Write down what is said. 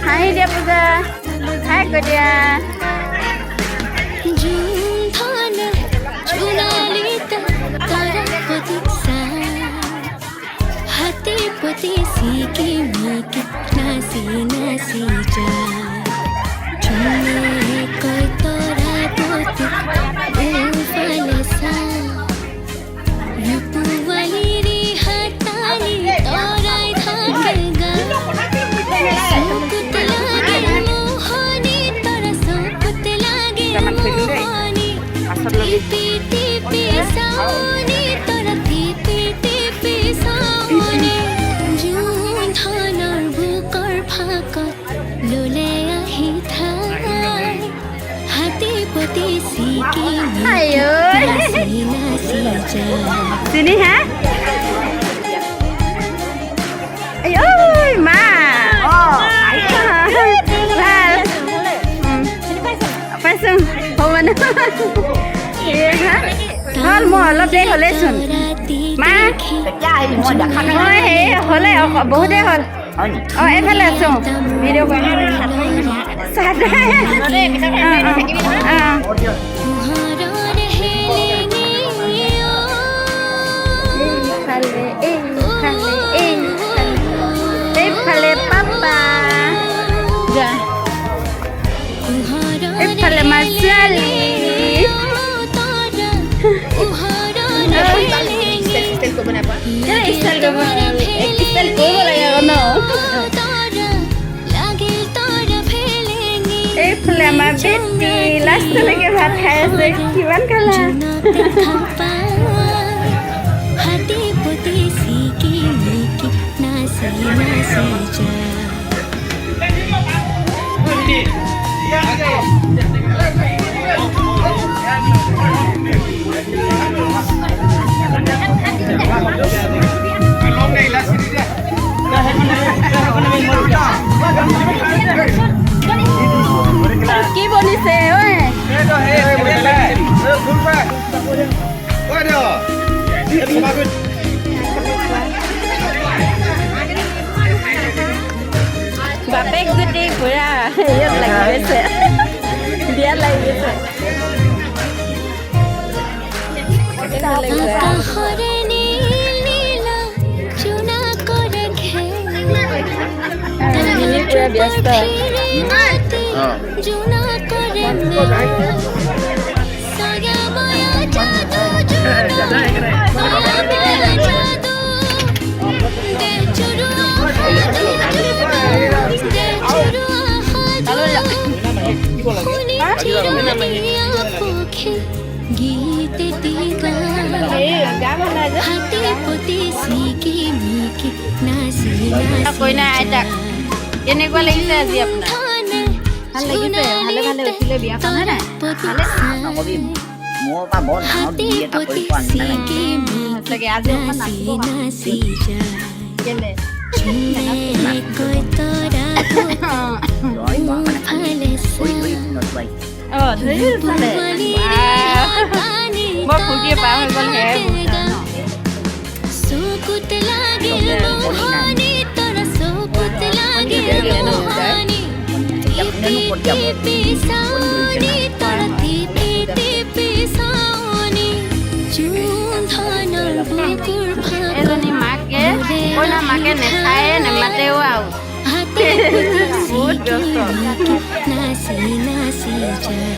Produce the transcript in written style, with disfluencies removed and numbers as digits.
high দিয়া পূজা high কৈ দিয়া sini ha ayo ma pasang homan iya ha hal mo অলপ দেৰি হলে চোন মা oi he হলে বহুত দেৰি হল এফালে আছো ভিডিঅ' কৰি এইফালে পাপা এইফালে মাৰ ছোৱালী ষ্টাইল কৰিব লাগে ন এইফালে আমাৰ বেটি লাষ্টলৈকে ভাত খাই আছে কিমান খালা কি বনিছে ঐ বাপেক যদি ঘূৰা ইয়াত লাগি গৈছে বিয়াত লাগি গৈছে পুৰা ব্যস্ত কইনা আইতাক কেনেকুৱা লাগিছে আজি আপোনাৰ ভাল লাগিছে ভালে ভালে উঠিলে বিয়াখন হয় নাই ভালে মোৰ পৰা বৰ ডাঙৰ বিয়া এটা কৰি পোৱা নাই সঁচাকৈ আজি অকণমান নাচিব কেলে ধৰি ফালে বৰ ফূৰ্তিয়ে পাৰ হৈ গ'ল সেয়াই এজনী মাকে কইনা মাকে নেখায়ে নেমাতেও আৰু বহুত ব্যস্ত